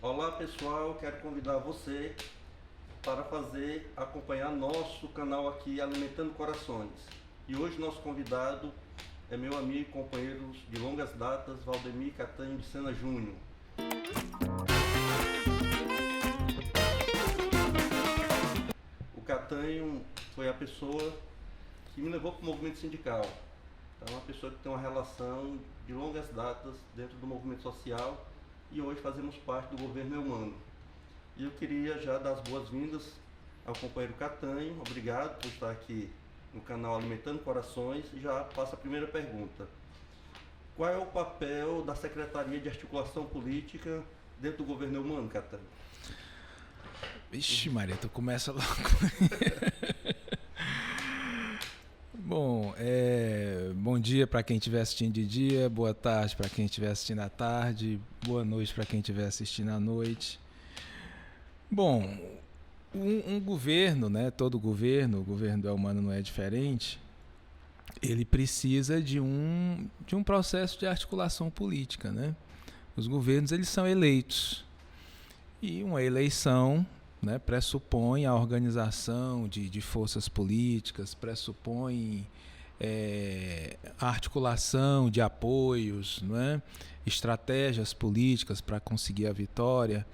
Olá pessoal, quero convidar você para acompanhar nosso canal aqui Alimentando Corações. E hoje nosso convidado é meu amigo e companheiro de longas datas, Valdemir Catanho de Sena Júnior. O Catanho foi a pessoa que me levou para o movimento sindical. Então, é uma pessoa que tem uma relação de longas datas dentro do movimento social e hoje fazemos parte do governo Eumano. E eu queria já dar as boas-vindas ao companheiro Catanho. Obrigado por estar aqui no canal Alimentando Corações. E já passo a primeira pergunta. Qual é o papel da Secretaria de Articulação Política dentro do governo Eumano, Catanho? Vixe, Maria, tu começa logo. Bom, bom dia para quem estiver assistindo de dia, boa tarde para quem estiver assistindo à tarde, boa noite para quem estiver assistindo à noite. Bom, um governo, né, todo governo, o governo do Eumano não é diferente, ele precisa de um processo de articulação política, né? Os governos, eles são eleitos e uma eleição, né, pressupõe a organização de forças políticas, pressupõe a articulação de apoios, né, estratégias políticas para conseguir a vitória.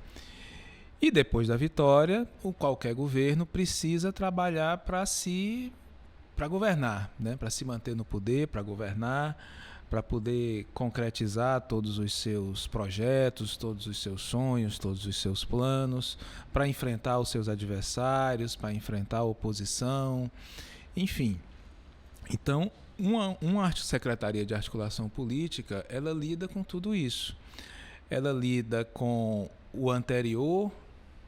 E depois da vitória, qualquer governo precisa trabalhar para governar, né, para se manter no poder, para governar, para poder concretizar todos os seus projetos, todos os seus sonhos, todos os seus planos, para enfrentar os seus adversários, para enfrentar a oposição, enfim. Então, uma secretaria de articulação política, ela lida com tudo isso. Ela lida com o anterior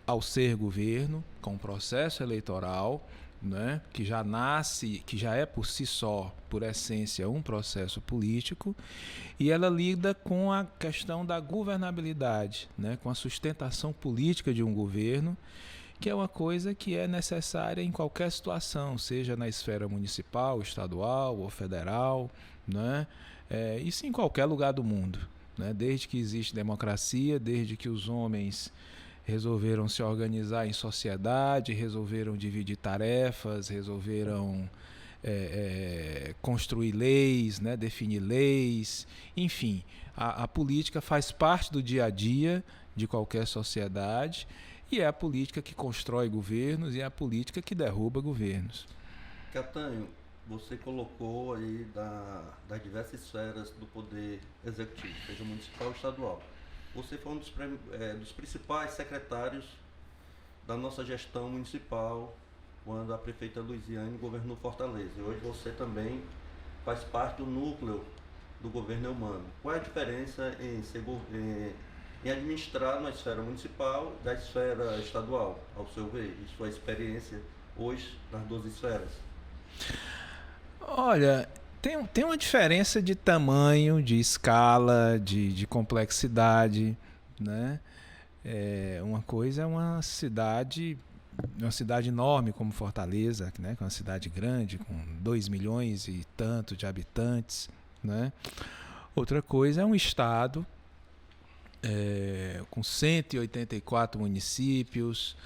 ao ser governo, com o processo eleitoral, né, que já nasce, que já é por si só, por essência, um processo político, e ela lida com a questão da governabilidade, né, com a sustentação política de um governo, que é uma coisa que é necessária em qualquer situação, seja na esfera municipal, estadual ou federal, né, isso em qualquer lugar do mundo, né, desde que existe democracia, desde que os homens resolveram se organizar em sociedade, resolveram dividir tarefas, resolveram construir leis, né, definir leis, enfim, a política faz parte do dia a dia de qualquer sociedade e é a política que constrói governos e é a política que derruba governos. Catanho, você colocou aí das diversas esferas do poder executivo, seja municipal ou estadual. Você foi um dos principais secretários da nossa gestão municipal quando a prefeita Luiziane governou Fortaleza. E hoje você também faz parte do núcleo do governo Eumano. Qual é a diferença em administrar na esfera municipal da esfera estadual, ao seu ver, e sua experiência hoje nas duas esferas? Olha, tem uma diferença de tamanho, de escala, de complexidade, né? Uma coisa é uma cidade enorme como Fortaleza, né? Que é uma cidade grande, com 2 milhões e tanto de habitantes, né? Outra coisa é um estado com 184 municípios,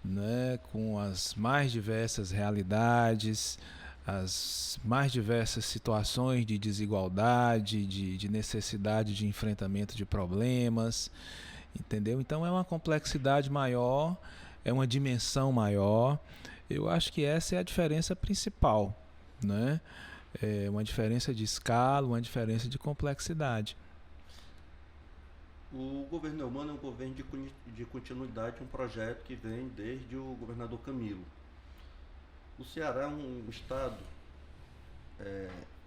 né? Com as mais diversas realidades, as mais diversas situações de desigualdade, de necessidade de enfrentamento de problemas, entendeu? Então é uma complexidade maior, é uma dimensão maior. Eu acho que essa é a diferença principal, né? É uma diferença de escala, uma diferença de complexidade. O governo Eumano é um governo de continuidade, um projeto que vem desde o governador Camilo. O Ceará é um estado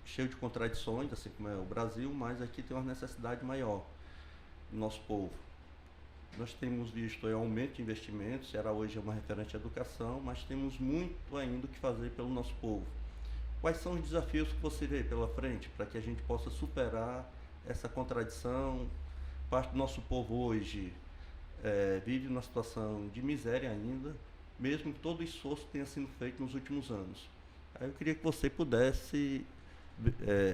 cheio de contradições, assim como é o Brasil, mas aqui tem uma necessidade maior do nosso povo. Nós temos visto aumento de investimentos, o Ceará hoje é uma referente à educação, mas temos muito ainda o que fazer pelo nosso povo. Quais são os desafios que você vê pela frente para que a gente possa superar essa contradição? Parte do nosso povo hoje vive numa situação de miséria ainda, mesmo que todo o esforço tenha sido feito nos últimos anos. Aí eu queria que você pudesse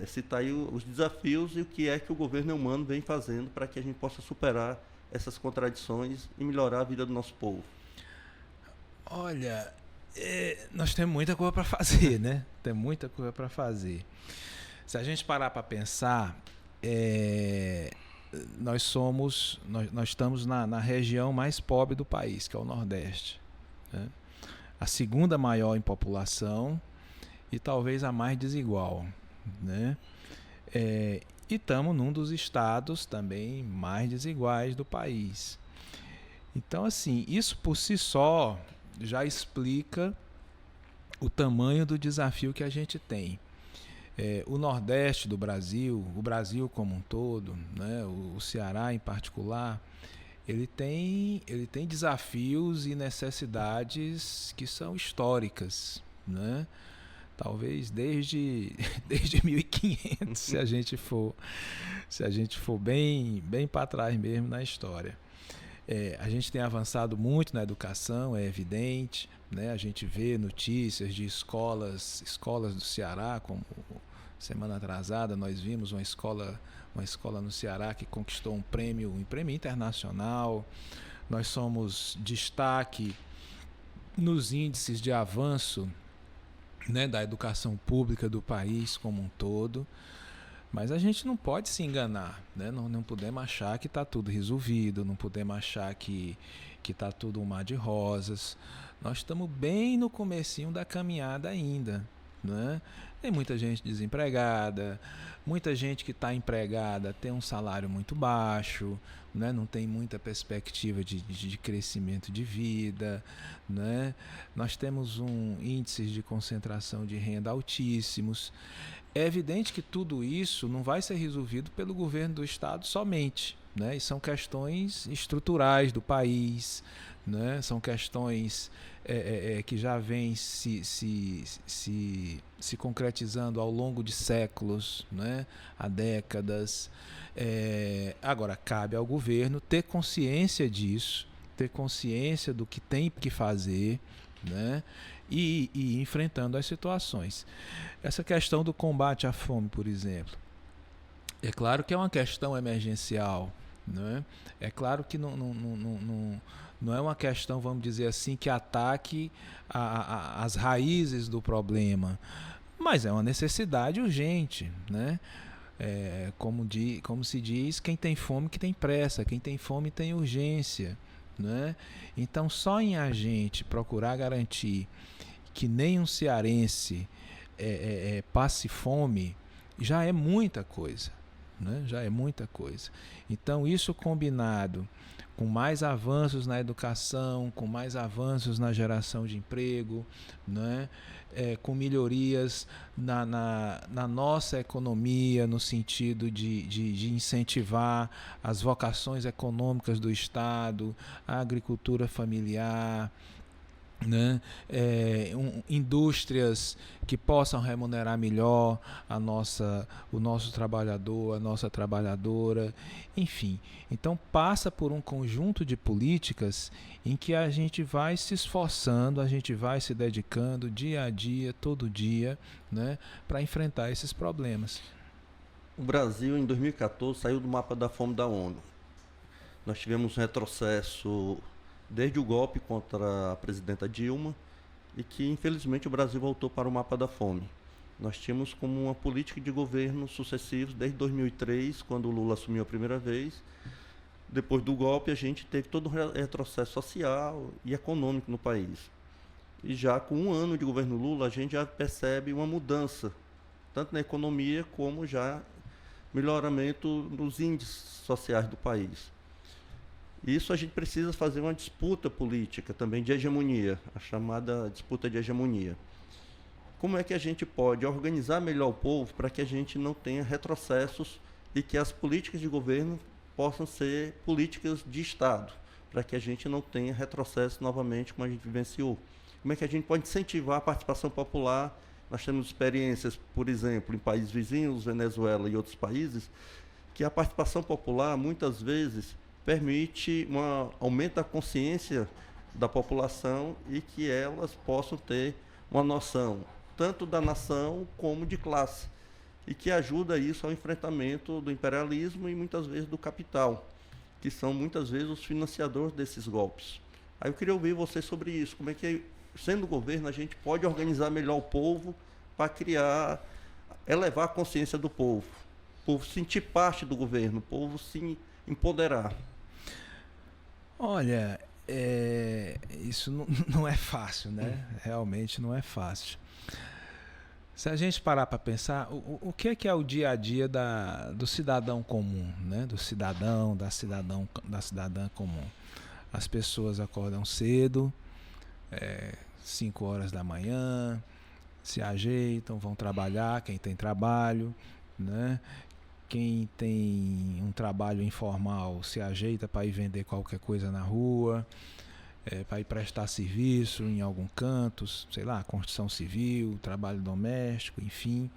citar aí os desafios e o que é que o governo Eumano vem fazendo para que a gente possa superar essas contradições e melhorar a vida do nosso povo? Olha, nós temos muita coisa para fazer, né? Tem muita coisa para fazer. Se a gente parar para pensar, nós estamos na região mais pobre do país, que é o Nordeste, né? A segunda maior em população e talvez a mais desigual, né? E estamos num dos estados também mais desiguais do país. Então, assim, isso por si só já explica o tamanho do desafio que a gente tem. O Nordeste do Brasil, o Brasil como um todo, né, o Ceará em particular, ele tem desafios e necessidades que são históricas, né? Talvez desde 1500, se a gente for bem para trás mesmo na história. A gente tem avançado muito na educação, é evidente, né? A gente vê notícias de escolas do Ceará, como semana atrasada nós vimos uma escola no Ceará que conquistou um prêmio internacional. Nós somos destaque nos índices de avanço, né, da educação pública do país como um todo. Mas a gente não pode se enganar, né? Não podemos achar que está tudo resolvido, não podemos achar que está tudo um mar de rosas. Nós estamos bem no comecinho da caminhada ainda, né? Tem muita gente desempregada, muita gente que está empregada tem um salário muito baixo, né? Não tem muita perspectiva de crescimento de vida, né? Nós temos índices de concentração de renda altíssimos. É evidente que tudo isso não vai ser resolvido pelo governo do estado somente, né? E são questões estruturais do país, né? São questões que já vêm se concretizando ao longo de séculos, né? Há décadas. Agora, cabe ao governo ter consciência disso, ter consciência do que tem que fazer, né? E ir enfrentando as situações. Essa questão do combate à fome, por exemplo, é claro que é uma questão emergencial, né? É claro que não é uma questão, vamos dizer assim, que ataque as raízes do problema, mas é uma necessidade urgente, né? Como se diz, quem tem fome que tem pressa, quem tem fome tem urgência, né? Então, só em a gente procurar garantir que nenhum cearense passe fome, já é muita coisa, né? Já é muita coisa. Então, isso combinado com mais avanços na educação, com mais avanços na geração de emprego, né? Com melhorias na nossa economia, no sentido de incentivar as vocações econômicas do Estado, a agricultura familiar, né? Indústrias que possam remunerar melhor o nosso trabalhador, a nossa trabalhadora, enfim. Então passa por um conjunto de políticas em que a gente vai se esforçando, a gente vai se dedicando dia a dia, todo dia, né, para enfrentar esses problemas. O Brasil, em 2014, saiu do mapa da fome da ONU. Nós tivemos um retrocesso desde o golpe contra a presidenta Dilma, e que infelizmente o Brasil voltou para o mapa da fome. Nós tínhamos como uma política de governo sucessivos desde 2003, quando o Lula assumiu a primeira vez. Depois do golpe, a gente teve todo um retrocesso social e econômico no país. E já com um ano de governo Lula, a gente já percebe uma mudança, tanto na economia como já melhoramento nos índices sociais do país. Isso a gente precisa fazer uma disputa política também de hegemonia, a chamada disputa de hegemonia. Como é que a gente pode organizar melhor o povo para que a gente não tenha retrocessos e que as políticas de governo possam ser políticas de Estado, para que a gente não tenha retrocesso novamente como a gente vivenciou? Como é que a gente pode incentivar a participação popular? Nós temos experiências, por exemplo, em países vizinhos, Venezuela e outros países, que a participação popular muitas vezes permite um aumento da consciência da população e que elas possam ter uma noção tanto da nação como de classe, e que ajuda isso ao enfrentamento do imperialismo e muitas vezes do capital. que são muitas vezes os financiadores desses golpes. Aí eu queria ouvir você sobre isso, como é que, sendo governo, a gente pode organizar melhor o povo para criar, elevar a consciência do povo, o povo sentir parte do governo, o povo se empoderar. Olha, isso não é fácil, né? Realmente não é fácil. Se a gente parar para pensar, o que é o dia a dia do cidadão comum, né? Do cidadão, da cidadã comum. As pessoas acordam cedo, 5 horas da manhã, se ajeitam, vão trabalhar, quem tem trabalho, né? Quem tem um trabalho informal se ajeita para ir vender qualquer coisa na rua, para ir prestar serviço em algum canto, sei lá, construção civil, trabalho doméstico, enfim.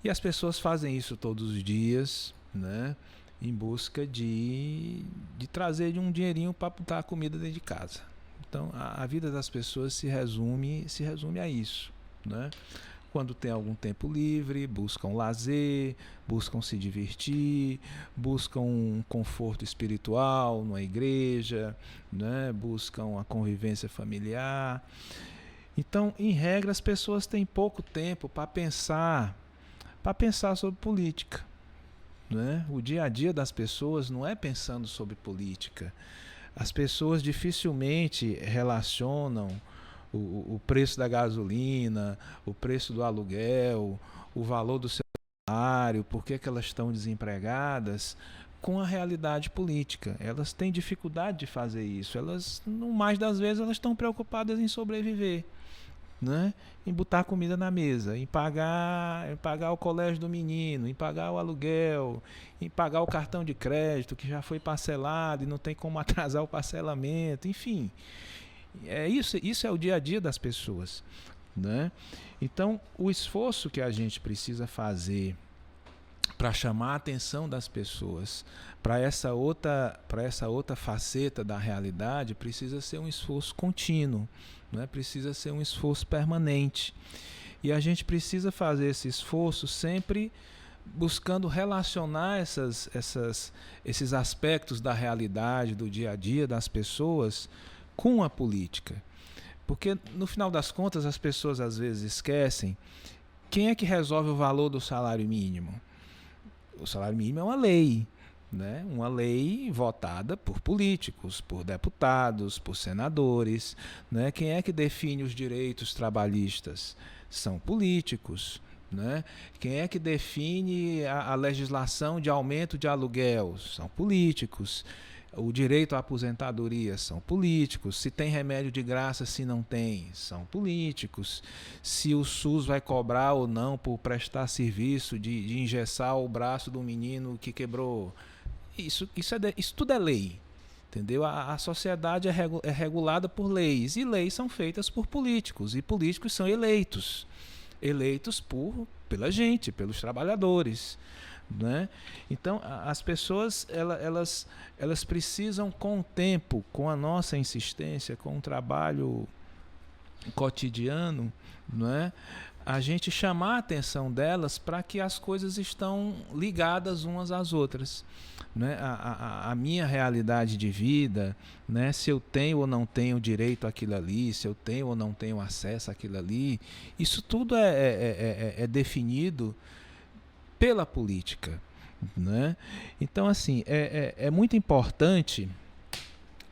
E as pessoas fazem isso todos os dias, né, em busca de trazer um dinheirinho para botar a comida dentro de casa. Então, a vida das pessoas se resume a isso, né? Quando tem algum tempo livre, buscam lazer, buscam se divertir, buscam um conforto espiritual numa igreja, né? Buscam a convivência familiar. Então, em regra, as pessoas têm pouco tempo para pensar sobre política, né? O dia a dia das pessoas não é pensando sobre política. As pessoas dificilmente relacionam o preço da gasolina, o preço do aluguel, o valor do seu salário, por que elas estão desempregadas, com a realidade política. Elas têm dificuldade de fazer isso. Elas, no mais das vezes, elas estão preocupadas em sobreviver, né? Em botar comida na mesa, em pagar o colégio do menino, em pagar o aluguel, em pagar o cartão de crédito que já foi parcelado e não tem como atrasar o parcelamento, enfim. Isso é o dia a dia das pessoas, né? Então, o esforço que a gente precisa fazer para chamar a atenção das pessoas para essa outra faceta da realidade precisa ser um esforço contínuo, né? Precisa ser um esforço permanente. E a gente precisa fazer esse esforço sempre buscando relacionar esses aspectos da realidade, do dia a dia das pessoas com a política. Porque, no final das contas, as pessoas às vezes esquecem quem é que resolve o valor do salário mínimo. O salário mínimo é uma lei, né? Uma lei votada por políticos, por deputados, por senadores, né? Quem é que define os direitos trabalhistas? São políticos, né? Quem é que define a legislação de aumento de aluguel? São políticos. O direito à aposentadoria são políticos. Se tem remédio de graça, se não tem, são políticos. Se o SUS vai cobrar ou não por prestar serviço de engessar o braço do menino que quebrou, isso tudo é lei, entendeu? A sociedade é regulada por leis, e leis são feitas por políticos, e políticos são eleitos pela gente, pelos trabalhadores, né? Então, as pessoas elas precisam, com o tempo, com a nossa insistência, com o trabalho cotidiano, né, a gente chamar a atenção delas para que as coisas estão ligadas umas às outras, né? A minha realidade de vida, né, se eu tenho ou não tenho direito àquilo ali, se eu tenho ou não tenho acesso àquilo ali, isso tudo é definido pela política, né? Então, assim, é muito importante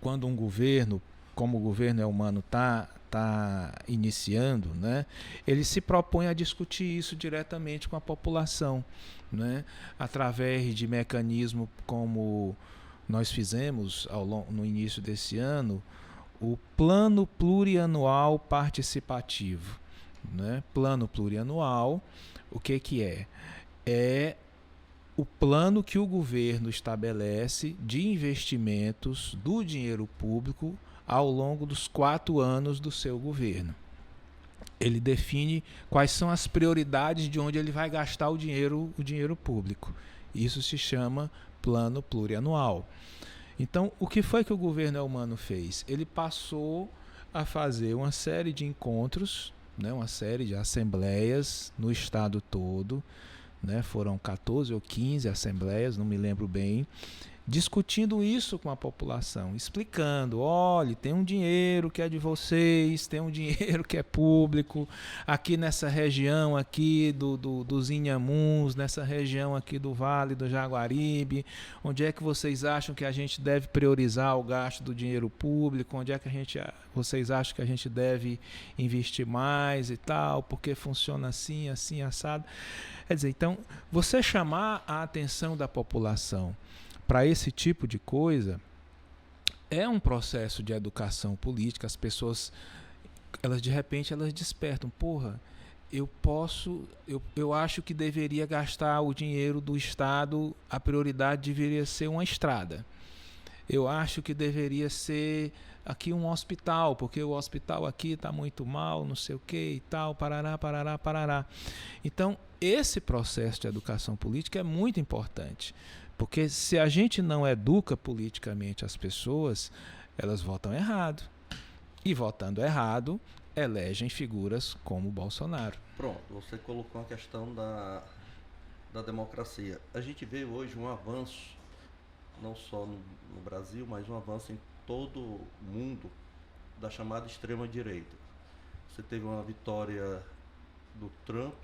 quando um governo, como o governo Elmano está iniciando, né, ele se propõe a discutir isso diretamente com a população, né, através de mecanismos como nós fizemos no início desse ano, o Plano Plurianual Participativo, né? Plano plurianual, o que é? É o plano que o governo estabelece de investimentos do dinheiro público ao longo dos 4 anos do seu governo. Ele define quais são as prioridades de onde ele vai gastar o dinheiro público. Isso se chama plano plurianual. Então, o que foi que o governo Elmano fez? Ele passou a fazer uma série de encontros, né, uma série de assembleias no estado todo, né, foram 14 ou 15 assembleias, não me lembro bem, discutindo isso com a população, explicando, olha, tem um dinheiro que é de vocês, tem um dinheiro que é público, aqui nessa região aqui dos Inhamuns, nessa região aqui do Vale do Jaguaribe, onde é que vocês acham que a gente deve priorizar o gasto do dinheiro público, onde é que vocês acham que a gente deve investir mais e tal, porque funciona assim, assim, assado. Quer dizer, então, você chamar a atenção da população para esse tipo de coisa é um processo de educação política. As pessoas, de repente, elas despertam. Porra, eu acho que deveria gastar o dinheiro do Estado, a prioridade deveria ser uma estrada. Eu acho que deveria ser aqui um hospital, porque o hospital aqui está muito mal, não sei o que e tal, parará, parará, parará. Então, esse processo de educação política é muito importante. Porque se a gente não educa politicamente as pessoas, elas votam errado. E votando errado, elegem figuras como o Bolsonaro. Pronto, você colocou a questão da democracia. A gente vê hoje um avanço, não só no Brasil, mas um avanço em todo o mundo da chamada extrema-direita. Você teve uma vitória do Trump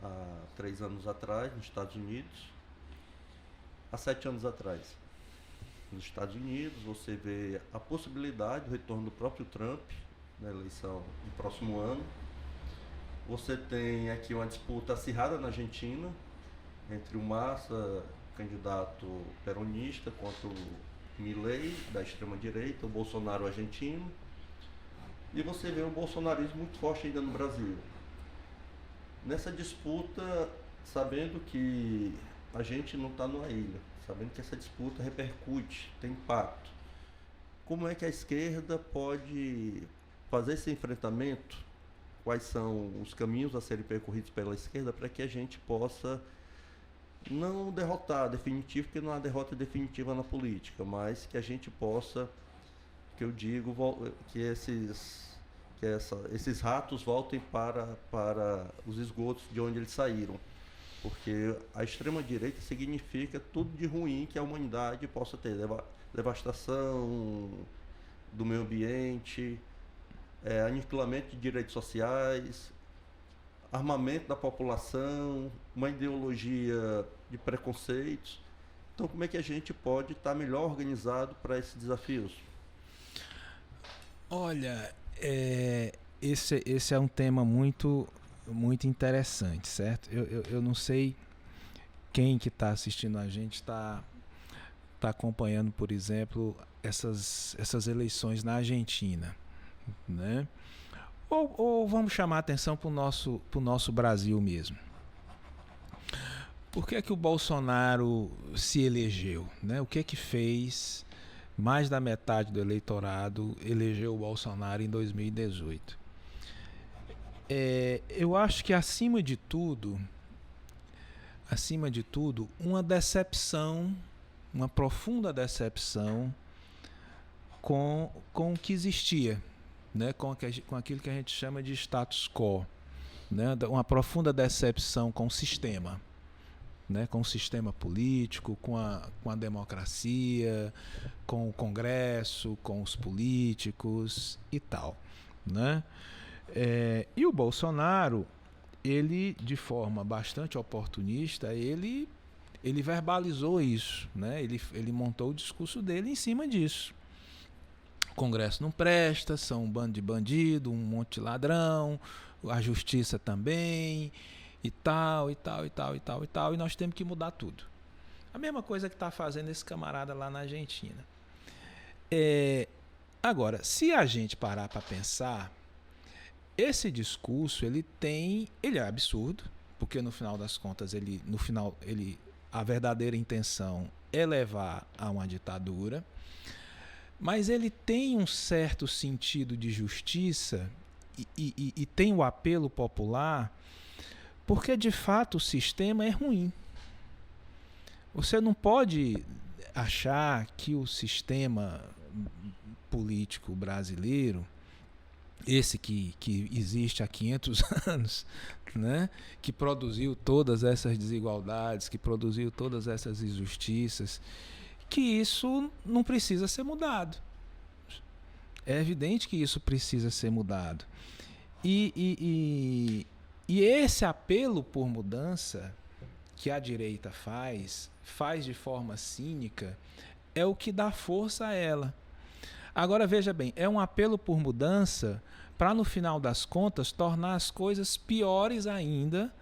há 3 anos atrás, nos Estados Unidos. Há 7 anos atrás, nos Estados Unidos, você vê a possibilidade do retorno do próprio Trump na eleição do próximo ano. Você tem aqui uma disputa acirrada na Argentina, entre o Massa, candidato peronista, contra o Milei, da extrema-direita, o Bolsonaro argentino. E você vê um bolsonarismo muito forte ainda no Brasil. Nessa disputa, sabendo que a gente não está numa ilha, sabendo que essa disputa repercute, tem impacto. Como é que a esquerda pode fazer esse enfrentamento? Quais são os caminhos a serem percorridos pela esquerda para que a gente possa não derrotar definitivo, porque não há derrota definitiva na política, mas que a gente possa, que eu digo, que esses ratos voltem para os esgotos de onde eles saíram. Porque a extrema-direita significa tudo de ruim que a humanidade possa ter. Devastação do meio ambiente, aniquilamento de direitos sociais, armamento da população, uma ideologia de preconceitos. Então, como é que a gente pode estar melhor organizado para esses desafios? Olha, esse é um tema muito interessante, certo? Eu não sei quem que está assistindo a gente está acompanhando, por exemplo, essas eleições na Argentina, né? Ou vamos chamar a atenção para o nosso Brasil mesmo. Por que é que o Bolsonaro se elegeu, né? O que é que fez mais da metade do eleitorado elegeu o Bolsonaro em 2018? Eu acho que acima de tudo, uma decepção, uma profunda decepção com o que existia, né? Com aquilo que a gente chama de status quo, né? Uma profunda decepção com o sistema, né? Com o sistema político, com a democracia, com o Congresso, com os políticos e tal, né? E o Bolsonaro, ele, de forma bastante oportunista, ele verbalizou isso, né? Ele montou o discurso dele em cima disso. O Congresso não presta, são um bando de bandido, um monte de ladrão, a justiça também, e tal, e nós temos que mudar tudo. A mesma coisa que está fazendo esse camarada lá na Argentina. Agora, se a gente parar para pensar, esse discurso ele é absurdo, porque no final das contas a verdadeira intenção é levar a uma ditadura, mas ele tem um certo sentido de justiça e tem o apelo popular, porque de fato o sistema é ruim. Você não pode achar que o sistema político brasileiro, esse que existe há 500 anos, né? Que produziu todas essas desigualdades, que produziu todas essas injustiças, que isso não precisa ser mudado. É evidente que isso precisa ser mudado. E esse apelo por mudança que a direita faz de forma cínica, é o que dá força a ela. Agora, veja bem, é um apelo por mudança para, no final das contas, tornar as coisas piores ainda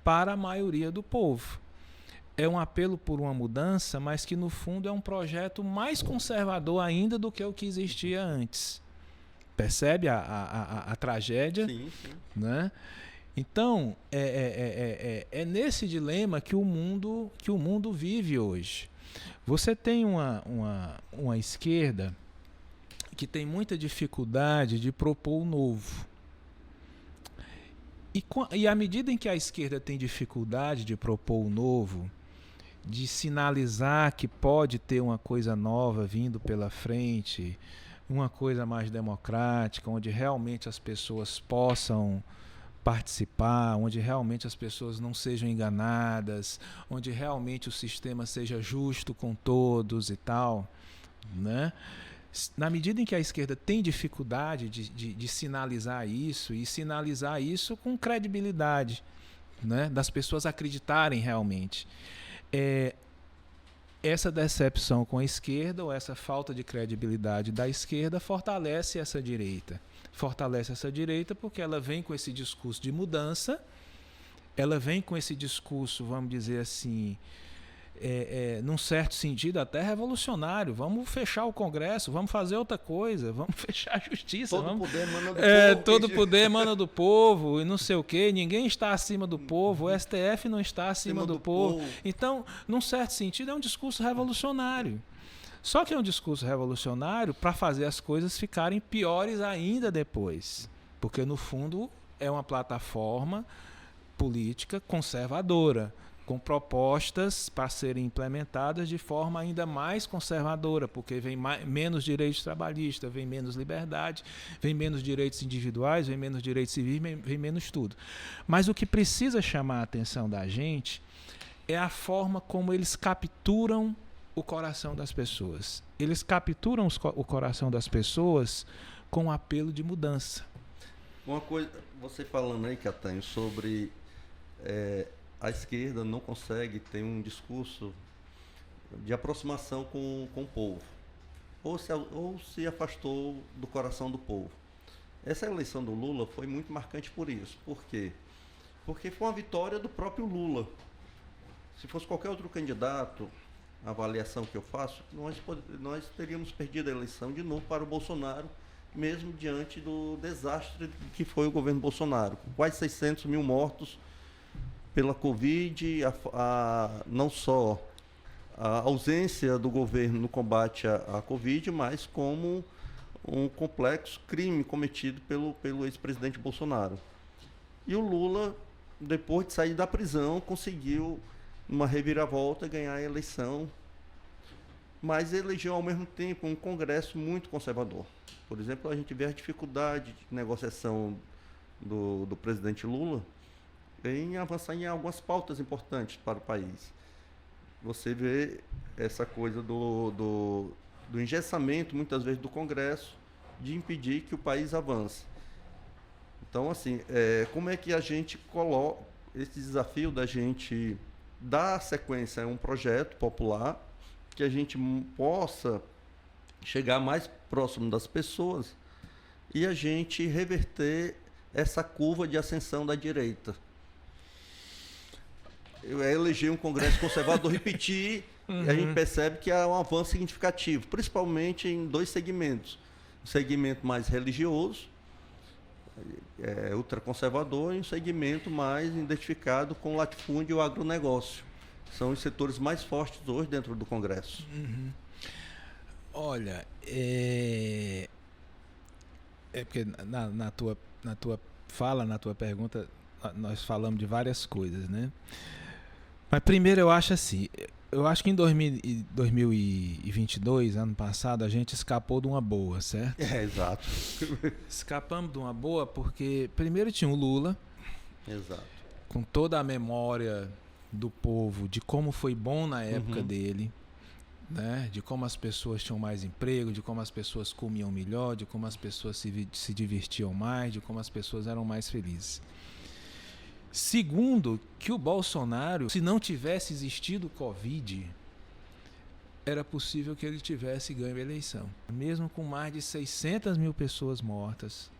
para a maioria do povo. É um apelo por uma mudança, mas que, no fundo, é um projeto mais conservador ainda do que o que existia antes. Percebe a tragédia? Sim, sim. Né? Então, é nesse dilema que o mundo vive hoje. Você tem uma esquerda que tem muita dificuldade de propor o novo. E à medida em que a esquerda tem dificuldade de propor o novo, de sinalizar que pode ter uma coisa nova vindo pela frente, uma coisa mais democrática, onde realmente as pessoas possam participar, onde realmente as pessoas não sejam enganadas, onde realmente o sistema seja justo com todos e tal, né? Na medida em que a esquerda tem dificuldade de sinalizar isso, e sinalizar isso com credibilidade, né? Das pessoas acreditarem realmente, essa decepção com a esquerda, ou essa falta de credibilidade da esquerda, fortalece essa direita. Fortalece essa direita porque ela vem com esse discurso de mudança, ela vem com esse discurso, vamos dizer assim, num certo sentido até revolucionário. Vamos fechar o Congresso, vamos fazer outra coisa, vamos fechar a justiça. Poder emana do povo. Todo poder emana do povo e não sei o quê. Ninguém está acima do povo, o STF não está acima do povo. Então, num certo sentido, é um discurso revolucionário. Só que é um discurso revolucionário para fazer as coisas ficarem piores ainda depois. Porque, no fundo, é uma plataforma política conservadora, com propostas para serem implementadas de forma ainda mais conservadora, porque vem menos direitos trabalhistas, vem menos liberdade, vem menos direitos individuais, vem menos direitos civis, vem menos tudo. Mas o que precisa chamar a atenção da gente é a forma como eles capturam o coração das pessoas. Eles capturam o coração das pessoas com um apelo de mudança. Uma coisa, você falando aí, Catanho, sobre a esquerda não consegue ter um discurso de aproximação com o povo, ou se afastou do coração do povo. Essa eleição do Lula foi muito marcante por isso. Por quê? Porque foi uma vitória do próprio Lula. Se fosse qualquer outro candidato, a avaliação que eu faço, nós teríamos perdido a eleição de novo para o Bolsonaro, mesmo diante do desastre que foi o governo Bolsonaro, com quase 600 mil mortos pela Covid, não só a ausência do governo no combate à Covid, mas como um complexo crime cometido pelo ex-presidente Bolsonaro. E o Lula, depois de sair da prisão, conseguiu, numa reviravolta, ganhar a eleição, mas elegeu ao mesmo tempo um Congresso muito conservador. Por exemplo, a gente vê a dificuldade de negociação do presidente Lula em avançar em algumas pautas importantes para o país. Você vê essa coisa do engessamento, muitas vezes, do Congresso, de impedir que o país avance. Então, assim, como é que a gente coloca esse desafio da gente dar sequência a um projeto popular, que a gente possa chegar mais próximo das pessoas e a gente reverter essa curva de ascensão da direita. Eu eleger um Congresso conservador, repetir, e a gente percebe que há um avanço significativo, principalmente em dois segmentos. Um segmento mais religioso, ultraconservador, e um segmento mais identificado com o latifúndio e o agronegócio. São os setores mais fortes hoje dentro do Congresso. Olha, porque na tua fala, na tua pergunta, nós falamos de várias coisas, né? Mas primeiro eu acho assim, que em 2022, ano passado, a gente escapou de uma boa, certo? Exato. Escapamos de uma boa porque primeiro tinha o Lula, exato, com toda a memória do povo de como foi bom na época dele, né? De como as pessoas tinham mais emprego, de como as pessoas comiam melhor, de como as pessoas se divertiam mais, de como as pessoas eram mais felizes. Segundo, que o Bolsonaro, se não tivesse existido o Covid, era possível que ele tivesse ganho a eleição. Mesmo com mais de 600 mil pessoas mortas,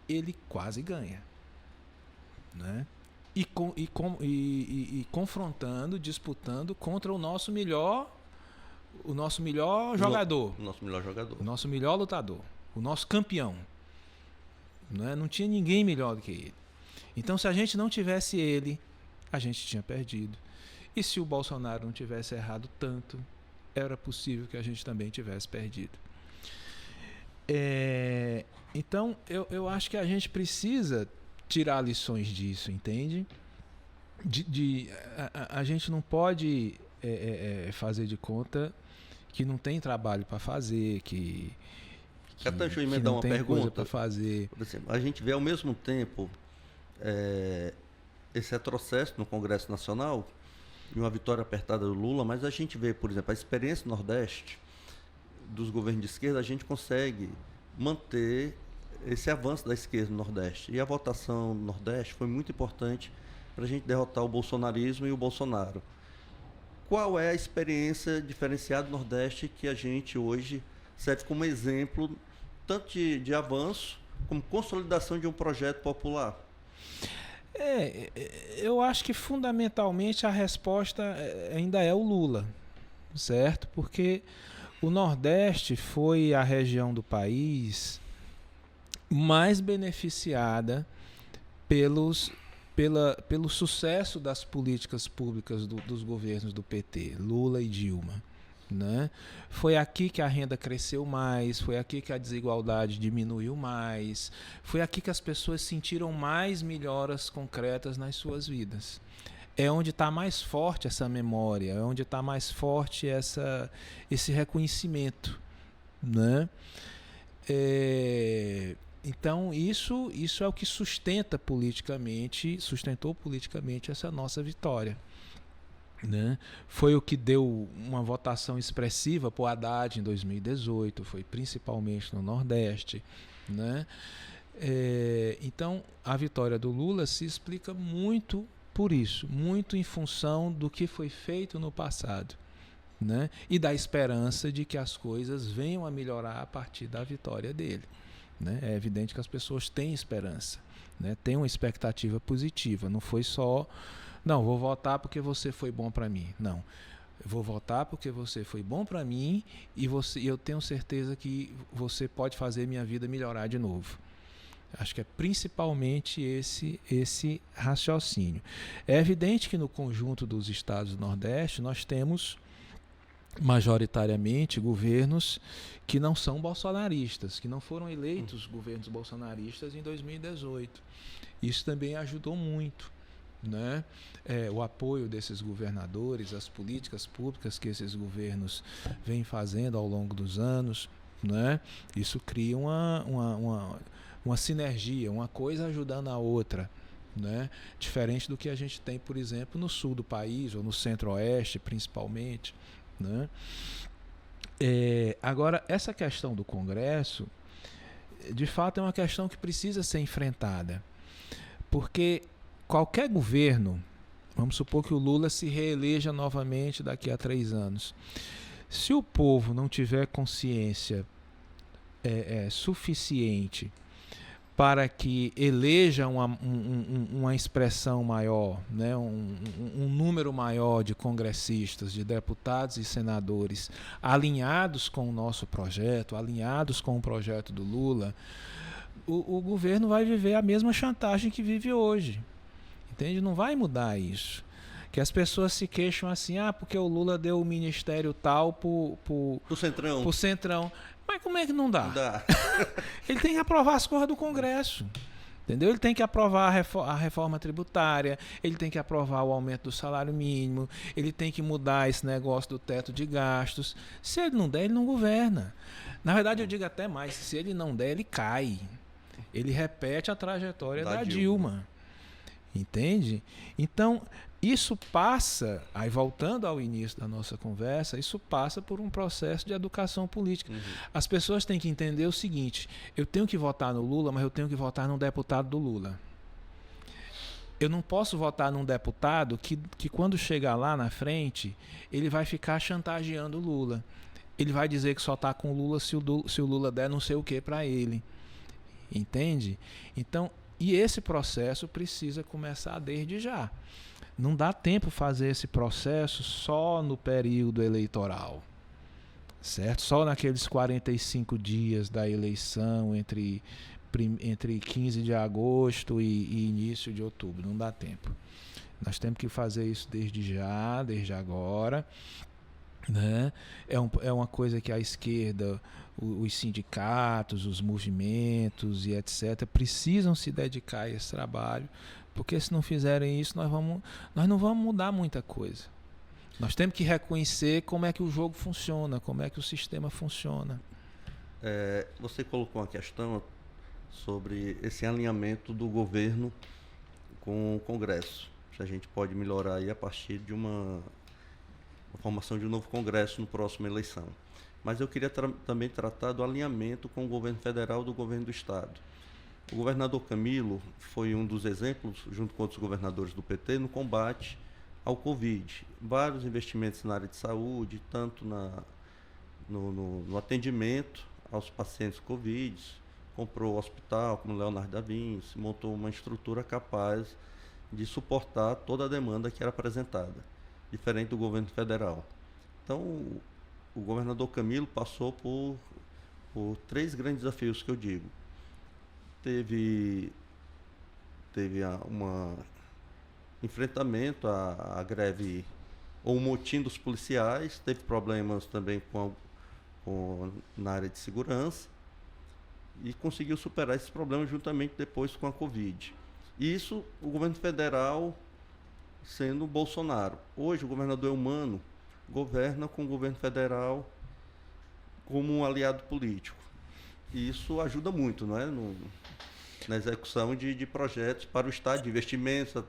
ele quase ganha, né? E confrontando, disputando contra o nosso melhor jogador. O nosso melhor jogador. O nosso melhor lutador. O nosso campeão. Né? Não tinha ninguém melhor do que ele. Então, se a gente não tivesse ele, a gente tinha perdido. E se o Bolsonaro não tivesse errado tanto, era possível que a gente também tivesse perdido. Então, eu acho que a gente precisa tirar lições disso, entende? A gente não pode fazer de conta que não tem trabalho para fazer, que deixa eu emendar uma pergunta para fazer. Por exemplo, a gente vê ao mesmo tempo esse retrocesso no Congresso Nacional e uma vitória apertada do Lula, mas a gente vê, por exemplo, a experiência no Nordeste dos governos de esquerda, a gente consegue manter esse avanço da esquerda no Nordeste. E a votação no Nordeste foi muito importante para a gente derrotar o bolsonarismo e o Bolsonaro. Qual é a experiência diferenciada do Nordeste que a gente hoje serve como exemplo tanto de avanço como consolidação de um projeto popular? Eu acho que fundamentalmente a resposta ainda é o Lula, certo? Porque o Nordeste foi a região do país mais beneficiada pelo sucesso das políticas públicas dos governos do PT, Lula e Dilma. Né? Foi aqui que a renda cresceu mais, foi aqui que a desigualdade diminuiu mais, foi aqui que as pessoas sentiram mais melhoras concretas nas suas vidas. É onde está mais forte essa memória, é onde está mais forte esse reconhecimento. Né? Então isso é o que sustentou politicamente essa nossa vitória. Né? Foi o que deu uma votação expressiva para o Haddad em 2018, foi principalmente no Nordeste. Né? Então a vitória do Lula se explica muito por isso, muito em função do que foi feito no passado. Né? E da esperança de que as coisas venham a melhorar a partir da vitória dele. Né? É evidente que as pessoas têm esperança, né? Têm uma expectativa positiva, não foi só não, vou votar porque você foi bom para mim. Não, eu vou votar porque você foi bom para mim e eu tenho certeza que você pode fazer minha vida melhorar de novo. Acho que é principalmente esse raciocínio. É evidente que no conjunto dos estados do Nordeste nós temos majoritariamente governos que não são bolsonaristas, que não foram eleitos governos bolsonaristas em 2018. Isso também ajudou muito. Né? O apoio desses governadores, as políticas públicas que esses governos vêm fazendo ao longo dos anos, né? Isso cria uma sinergia, uma coisa ajudando a outra, né? Diferente do que a gente tem, por exemplo, no sul do país ou no centro-oeste, principalmente. Né? Agora, essa questão do Congresso, de fato, é uma questão que precisa ser enfrentada, porque qualquer governo, vamos supor que o Lula se reeleja novamente daqui a 3 anos, se o povo não tiver consciência suficiente para que eleja uma expressão maior, né, um número maior de congressistas, de deputados e senadores alinhados com o nosso projeto, alinhados com o projeto do Lula, o governo vai viver a mesma chantagem que vive hoje. Entende? Não vai mudar isso. Que as pessoas se queixam assim, porque o Lula deu o ministério tal pro Centrão. Mas como é que não dá? Não dá. Ele tem que aprovar as coisas do Congresso. Entendeu? Ele tem que aprovar a reforma tributária, ele tem que aprovar o aumento do salário mínimo, ele tem que mudar esse negócio do teto de gastos. Se ele não der, ele não governa. Na verdade, eu digo até mais, se ele não der, ele cai. Ele repete a trajetória da Dilma. Entende? Então, Isso passa, aí voltando ao início da nossa conversa, isso passa por um processo de educação política. As pessoas têm que entender o seguinte: eu tenho que votar no Lula, mas eu tenho que votar num deputado do Lula. Eu não posso votar num deputado que quando chegar lá na frente, ele vai ficar chantageando o Lula. Ele vai dizer que só está com o Lula se o Lula der não sei o que para ele. Entende? Então, e esse processo precisa começar desde já. Não dá tempo fazer esse processo só no período eleitoral. Certo? Só naqueles 45 dias da eleição entre 15 de agosto e início de outubro. Não dá tempo. Nós temos que fazer isso desde agora. Né? É uma coisa que a esquerda, os sindicatos, os movimentos e etc. precisam se dedicar a esse trabalho, porque se não fizerem isso, nós não vamos mudar muita coisa. Nós temos que reconhecer como é que o jogo funciona, como é que o sistema funciona. Você colocou uma questão sobre esse alinhamento do governo com o Congresso. Se a gente pode melhorar aí a partir de a formação de um novo Congresso no próximo eleição. Mas eu queria também tratar do alinhamento com o governo federal e do governo do Estado. O governador Camilo foi um dos exemplos, junto com outros governadores do PT, no combate ao Covid. Vários investimentos na área de saúde, tanto no atendimento aos pacientes Covid, comprou o hospital como Leonardo da Vinci, montou uma estrutura capaz de suportar toda a demanda que era apresentada, diferente do governo federal. Então, o governador Camilo passou por 3 grandes desafios que eu digo. Teve um enfrentamento à greve ou motim dos policiais, teve problemas também na área de segurança e conseguiu superar esses problemas juntamente depois com a Covid. Isso, o governo federal sendo o Bolsonaro. Hoje, o governador Eumano governa com o governo federal como um aliado político. E isso ajuda muito, não é? Na execução de projetos para o Estado, de investimentos.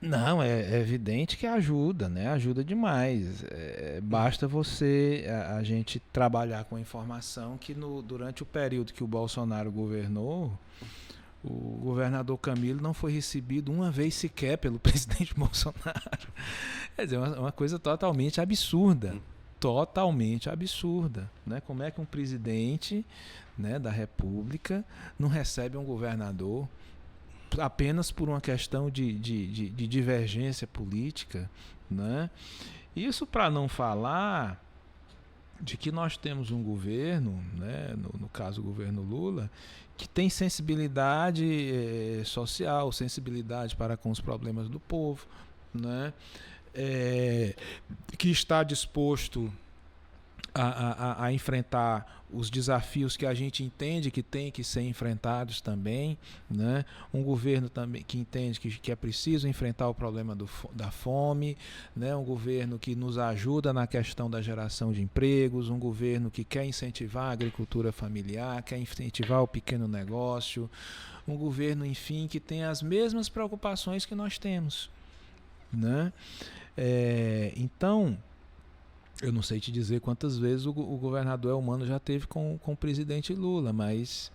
Não, é evidente que ajuda, né? Ajuda demais. Basta a gente trabalhar com a informação que durante o período que o Bolsonaro governou, o governador Camilo não foi recebido uma vez sequer pelo presidente Bolsonaro. Quer dizer, uma coisa totalmente absurda. Totalmente absurda. Né? Como é que um presidente, né, da República não recebe um governador apenas por uma questão de divergência política? Né? Isso para não falar de que nós temos um governo, né, no caso o governo Lula, que tem sensibilidade social, sensibilidade para com os problemas do povo, né, que está disposto a enfrentar os desafios que a gente entende que tem que ser enfrentados também, né? Um governo também que entende que é preciso enfrentar o problema da fome, né? Um governo que nos ajuda na questão da geração de empregos, um governo que quer incentivar a agricultura familiar, quer incentivar o pequeno negócio, um governo, enfim, que tem as mesmas preocupações que nós temos, né? Então, eu não sei te dizer quantas vezes o governador Eumano já teve com o presidente Lula, mas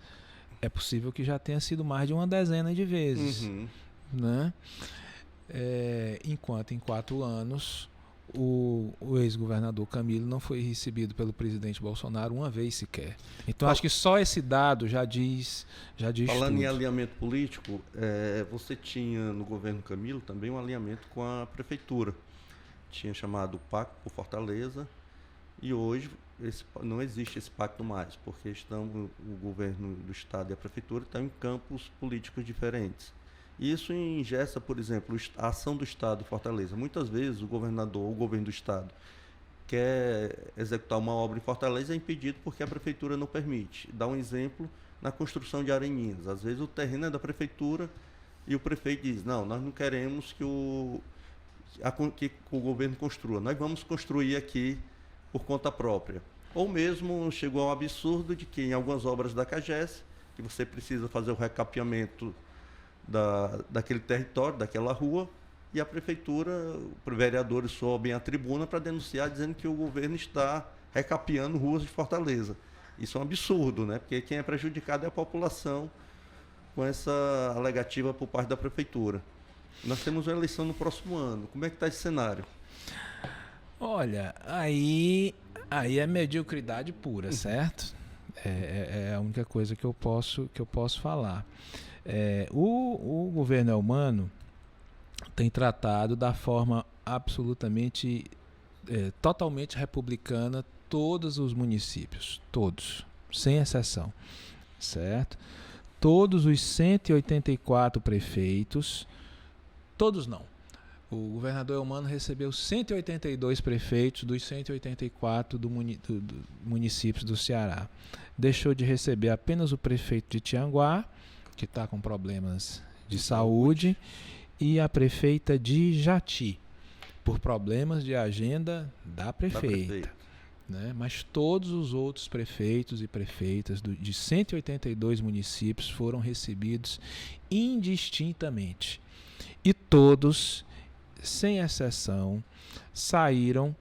é possível que já tenha sido mais de uma dezena de vezes. Né? Enquanto em 4 anos o ex-governador Camilo não foi recebido pelo presidente Bolsonaro uma vez sequer. Então acho que só esse dado já diz Falando tudo. em alinhamento político, você tinha no governo Camilo também um alinhamento com a prefeitura. Tinha chamado Pacto por Fortaleza e hoje não existe esse pacto mais, porque o governo do Estado e a prefeitura estão em campos políticos diferentes. Isso engessa, por exemplo, a ação do Estado em Fortaleza. Muitas vezes o governador ou o governo do Estado quer executar uma obra em Fortaleza é impedido porque a prefeitura não permite. Dá um exemplo na construção de areninhas. Às vezes o terreno é da prefeitura e o prefeito diz, não, nós não queremos que o governo construa, nós vamos construir aqui por conta própria. Ou mesmo chegou ao absurdo de que em algumas obras da CAGES, que você precisa fazer o recapeamento daquele território, daquela rua, e a prefeitura, os vereadores sobem à tribuna para denunciar, dizendo que o governo está recapeando ruas de Fortaleza. Isso é um absurdo, né? Porque quem é prejudicado é a população com essa alegativa por parte da prefeitura. Nós temos uma eleição no próximo ano. Como é que está esse cenário? Olha, aí é mediocridade pura, certo? É a única coisa que eu posso falar. O governo Elmano tem tratado da forma absolutamente, totalmente republicana todos os municípios, todos, sem exceção, certo? Todos os 184 prefeitos, todos não. O governador Elmano recebeu 182 prefeitos dos 184 do municípios do Ceará. Deixou de receber apenas o prefeito de Tianguá, que está com problemas de saúde, e a prefeita de Jati, por problemas de agenda da prefeita. Né? Mas todos os outros prefeitos e prefeitas de 182 municípios foram recebidos indistintamente. E todos, sem exceção, saíram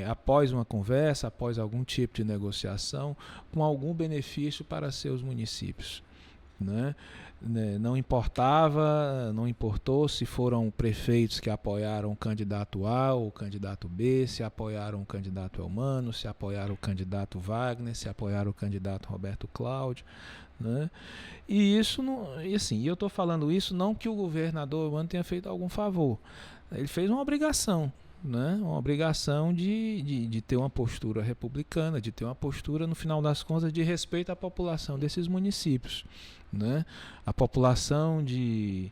após uma conversa, após algum tipo de negociação, com algum benefício para seus municípios. Né? Não importou se foram prefeitos que apoiaram o candidato A ou o candidato B, se apoiaram o candidato Elmano, se apoiaram o candidato Wagner, se apoiaram o candidato Roberto Cláudio. Né? E isso eu estou falando isso não que o governador Elmano tenha feito algum favor. Ele fez uma obrigação. Né? Uma obrigação de ter uma postura republicana, de ter uma postura, no final das contas, de respeito à população desses municípios. Né? A população de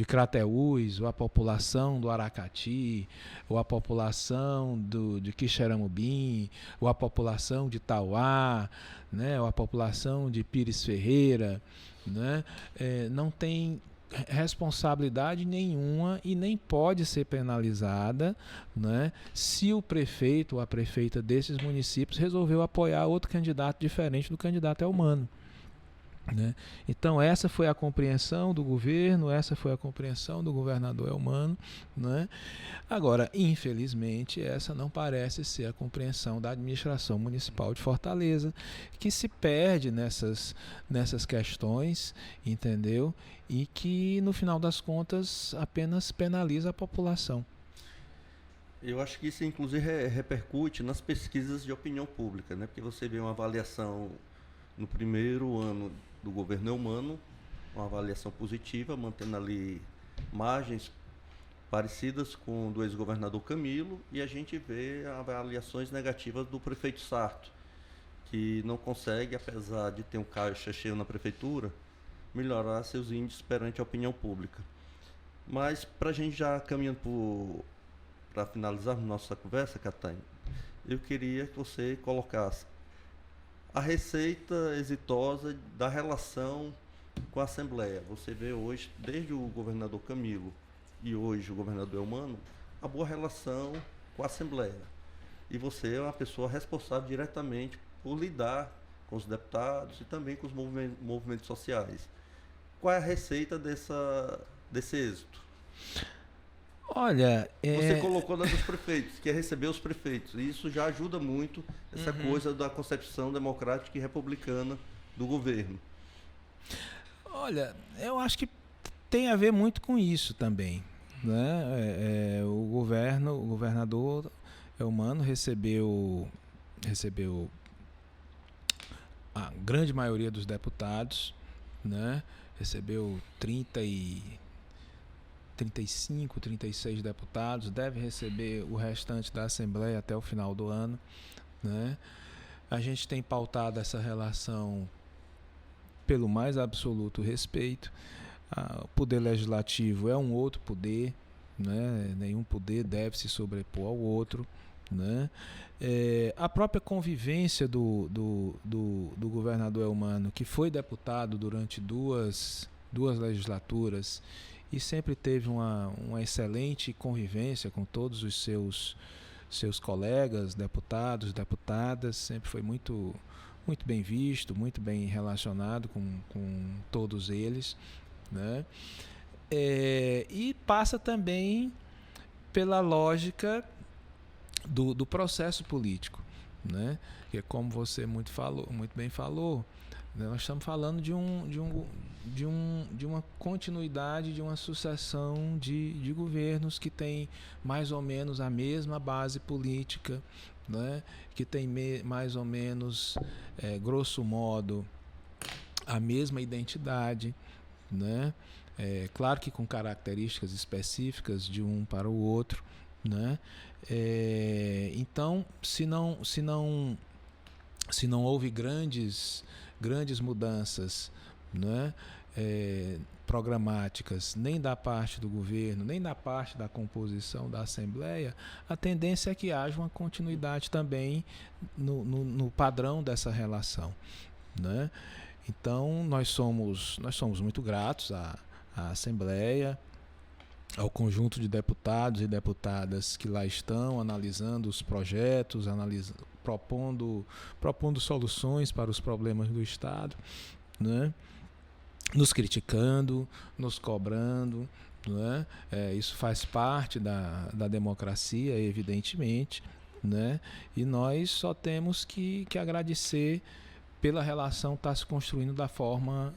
Crateús, ou a população do Aracati, ou a população de Quixeramobim, ou a população de Tauá, né? Ou a população de Pires Ferreira, né? Não tem responsabilidade nenhuma e nem pode ser penalizada, né, se o prefeito ou a prefeita desses municípios resolveu apoiar outro candidato diferente do candidato Elmano. Né? Então essa foi a compreensão do governo, essa foi a compreensão do governador Elmano. Né? Agora, infelizmente, essa não parece ser a compreensão da administração municipal de Fortaleza, que se perde nessas questões, entendeu? E que, no final das contas, apenas penaliza a população. Eu acho que isso, inclusive, repercute nas pesquisas de opinião pública, né? Porque você vê uma avaliação no primeiro ano do governo Elmano, uma avaliação positiva, mantendo ali margens parecidas com do ex-governador Camilo, e a gente vê avaliações negativas do prefeito Sarto, que não consegue, apesar de ter um caixa cheio na prefeitura, melhorar seus índices perante a opinião pública. Mas, para a gente já caminhando para finalizarmos nossa conversa, Catanha, eu queria que você colocasse a receita exitosa da relação com a Assembleia. Você vê hoje, desde o governador Camilo e hoje o governador Elmano, a boa relação com a Assembleia. E você é uma pessoa responsável diretamente por lidar com os deputados e também com os movimentos sociais. Qual é a receita desse êxito? Olha, você colocou na dos prefeitos, que é receber os prefeitos. E isso já ajuda muito essa coisa da concepção democrática e republicana do governo. Olha, eu acho que tem a ver muito com isso também. Né? O governador Elmano recebeu a grande maioria dos deputados, né? Recebeu 35, 36 deputados, deve receber o restante da Assembleia até o final do ano. Né? A gente tem pautado essa relação pelo mais absoluto respeito. O poder legislativo é um outro poder, né? Nenhum poder deve se sobrepor ao outro. Né? A própria convivência do governador Elmano, que foi deputado durante duas legislaturas e sempre teve uma excelente convivência com todos os seus colegas, deputados, deputadas, sempre foi muito bem visto, muito bem relacionado com todos eles. Né? E passa também pela lógica do processo político, né? Que, como você muito bem falou, né? Nós estamos falando de uma continuidade, de uma sucessão de governos que tem mais ou menos a mesma base política, né? Que tem mais ou menos, grosso modo, a mesma identidade, né? Claro que com características específicas de um para o outro, né? Então, se não houve grandes mudanças, né? Programáticas, nem da parte do governo, nem da parte da composição da Assembleia, a tendência é que haja uma continuidade também no padrão dessa relação, né? Então, nós somos muito gratos à Assembleia, ao conjunto de deputados e deputadas que lá estão analisando os projetos, propondo soluções para os problemas do Estado, né? Nos criticando, nos cobrando, né? Isso faz parte da democracia, evidentemente, né? E nós só temos que agradecer pela relação estar se construindo da forma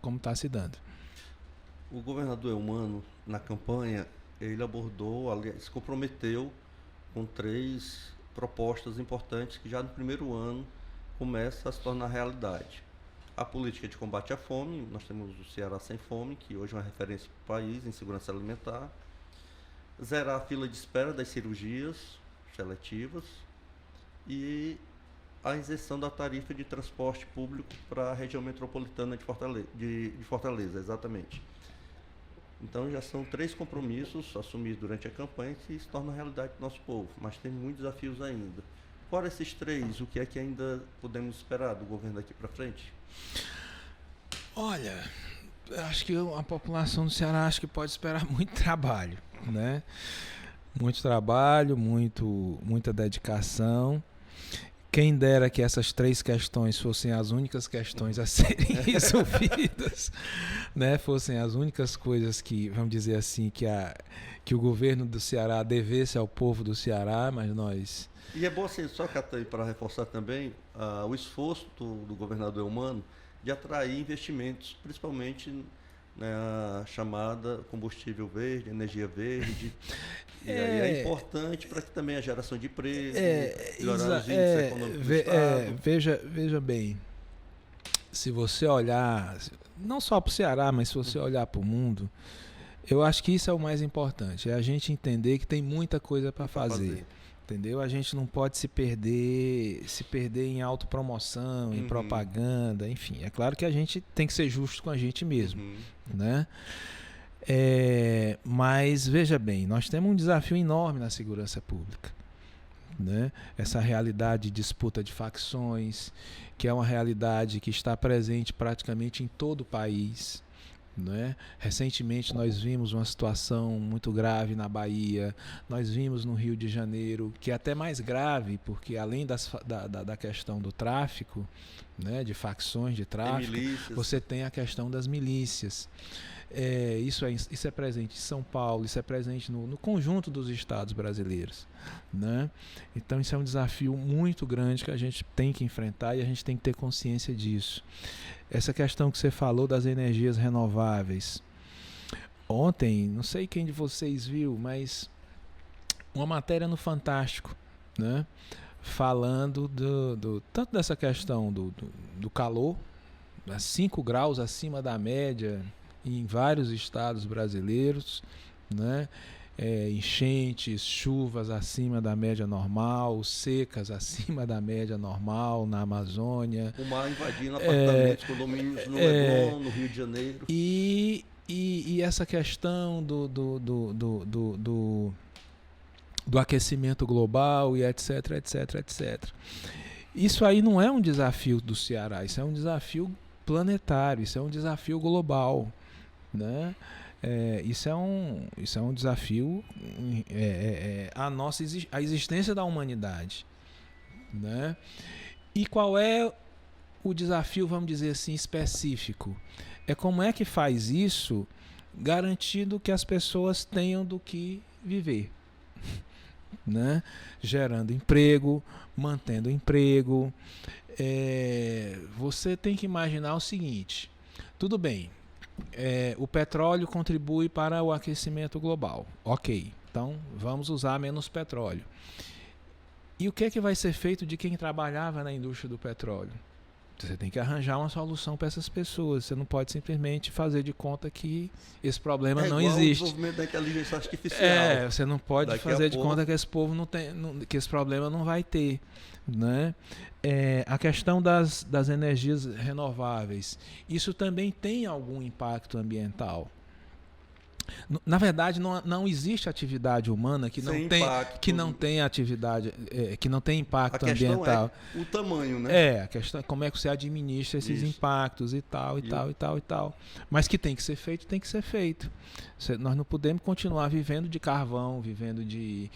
como está se dando. O governador Eumano, na campanha, ele abordou, aliás, se comprometeu com 3 propostas importantes que já no primeiro ano começa a se tornar realidade. A política de combate à fome, nós temos o Ceará Sem Fome, que hoje é uma referência para o país em segurança alimentar. Zerar a fila de espera das cirurgias seletivas e a isenção da tarifa de transporte público para a região metropolitana de Fortaleza, exatamente. Então já são 3 compromissos assumidos durante a campanha que se tornam realidade do nosso povo, mas tem muitos desafios ainda. Fora esses 3, o que é que ainda podemos esperar do governo daqui para frente? Olha, acho que a população do Ceará pode esperar muito trabalho, né? Muito trabalho, muita dedicação. Quem dera que essas 3 questões fossem as únicas questões a serem resolvidas, né? Fossem as únicas coisas que, vamos dizer assim, que o governo do Ceará devesse ao povo do Ceará, mas nós... E é bom assim, só para reforçar também o esforço do governador Eumano de atrair investimentos, principalmente na chamada combustível verde, energia verde. E aí é importante para que também a geração de emprego, melhorar os índices econômicos do Estado. Veja bem, se você olhar, não só para o Ceará, mas se você olhar para o mundo, eu acho que isso é o mais importante, é a gente entender que tem muita coisa para fazer. Entendeu? A gente não pode se perder em autopromoção, em propaganda, enfim. É claro que a gente tem que ser justo com a gente mesmo, né? Mas veja bem, nós temos um desafio enorme na segurança pública, né? Essa realidade de disputa de facções, que é uma realidade que está presente praticamente em todo o país, né? Recentemente nós vimos uma situação muito grave na Bahia, nós vimos no Rio de Janeiro, que é até mais grave, porque além da questão do tráfico, né, de facções de tráfico, você tem a questão das milícias. Isso é presente em São Paulo, isso é presente no conjunto dos estados brasileiros, né? Então isso é um desafio muito grande que a gente tem que enfrentar e a gente tem que ter consciência disso. Essa questão que você falou das energias renováveis. Ontem, não sei quem de vocês viu, mas uma matéria no Fantástico, né? Falando tanto dessa questão do calor, 5 graus acima da média em vários estados brasileiros, né? Enchentes, chuvas acima da média normal, secas acima da média normal na Amazônia. O mar invadindo apartamentos, condomínios no Leblon, no Rio de Janeiro. E essa questão do aquecimento global e etc, etc, etc. Isso aí não é um desafio do Ceará, isso é um desafio planetário, isso é um desafio global, né? Isso é um desafio a existência da humanidade, né? E qual é o desafio, vamos dizer assim, específico? É como é que faz isso garantindo que as pessoas tenham do que viver, né? Gerando emprego, mantendo emprego. Você tem que imaginar o seguinte: tudo bem, o petróleo contribui para o aquecimento global, ok, então vamos usar menos petróleo. E o que é que vai ser feito de quem trabalhava na indústria do petróleo? Você tem que arranjar uma solução para essas pessoas. Você não pode simplesmente fazer de conta que esse problema não existe. O desenvolvimento da inteligência artificial. Você não pode fazer de conta que esse povo não tem, que esse problema não vai ter, né? A questão das energias renováveis, isso também tem algum impacto ambiental. Na verdade, não existe atividade humana que não tem atividade, que não tem impacto ambiental. É o tamanho, né? A questão é como é que você administra esses impactos e tal. Mas que tem que ser feito, tem que ser feito. Nós não podemos continuar vivendo de carvão, vivendo de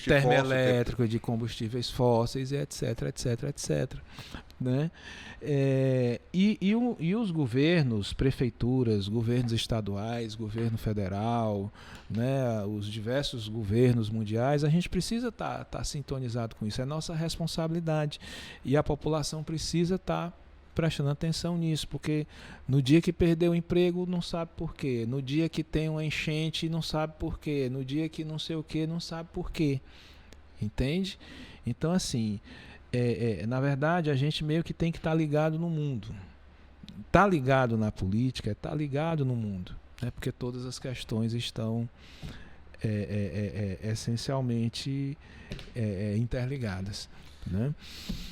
termoelétrico, de combustíveis fósseis, etc. Né? E os governos, prefeituras, governos estaduais, governo federal, né, os diversos governos mundiais, a gente precisa estar sintonizado com isso, é nossa responsabilidade, e a população precisa estar prestando atenção nisso, porque no dia que perdeu o emprego não sabe por quê, no dia que tem uma enchente não sabe por quê, no dia que não sei o quê não sabe por quê, entende? Então assim, na verdade, a gente meio que tem que estar ligado no mundo. Estar ligado na política é estar ligado no mundo, né? Porque todas as questões estão essencialmente interligadas, né?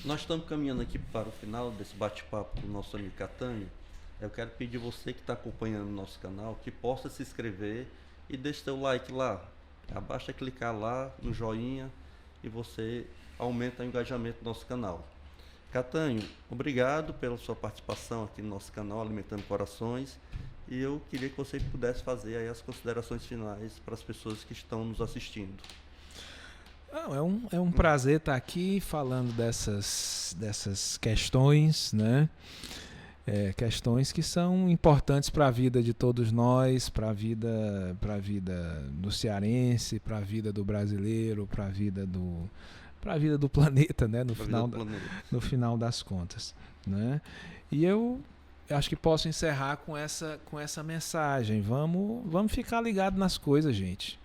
Nós estamos caminhando aqui para o final desse bate-papo com o nosso amigo Catânio. Eu quero pedir você que está acompanhando o nosso canal que possa se inscrever e deixe seu like lá. Basta clicar lá no joinha e você aumenta o engajamento do nosso canal. Catânio, obrigado pela sua participação aqui no nosso canal Alimentando Corações, e eu queria que você pudesse fazer aí as considerações finais para as pessoas que estão nos assistindo. É um prazer estar aqui falando dessas questões, né? Questões que são importantes para a vida de todos nós, para a vida do cearense, para a vida do brasileiro, para a vida do planeta, né? No final das contas, né? E eu acho que posso encerrar com essa mensagem. Vamos ficar ligado nas coisas, gente.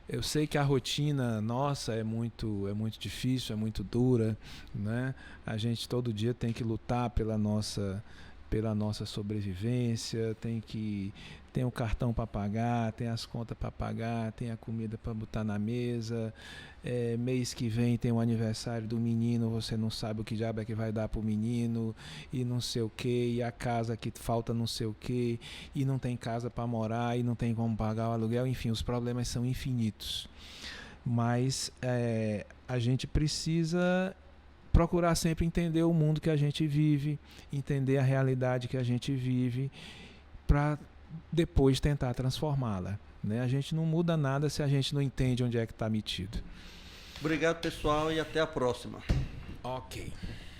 Eu sei que a rotina nossa é muito difícil, é muito dura, né? A gente todo dia tem que lutar pela nossa sobrevivência, tem o cartão para pagar, tem as contas para pagar, tem a comida para botar na mesa, mês que vem tem o aniversário do menino, você não sabe o que diabo é que vai dar pro menino, e não sei o que, e a casa que falta não sei o que, e não tem casa para morar, e não tem como pagar o aluguel, enfim, os problemas são infinitos. Mas a gente precisa procurar sempre entender o mundo que a gente vive, entender a realidade que a gente vive, para depois tentar transformá-la, né? A gente não muda nada se a gente não entende onde é que está metido. Obrigado, pessoal, e até a próxima. Ok.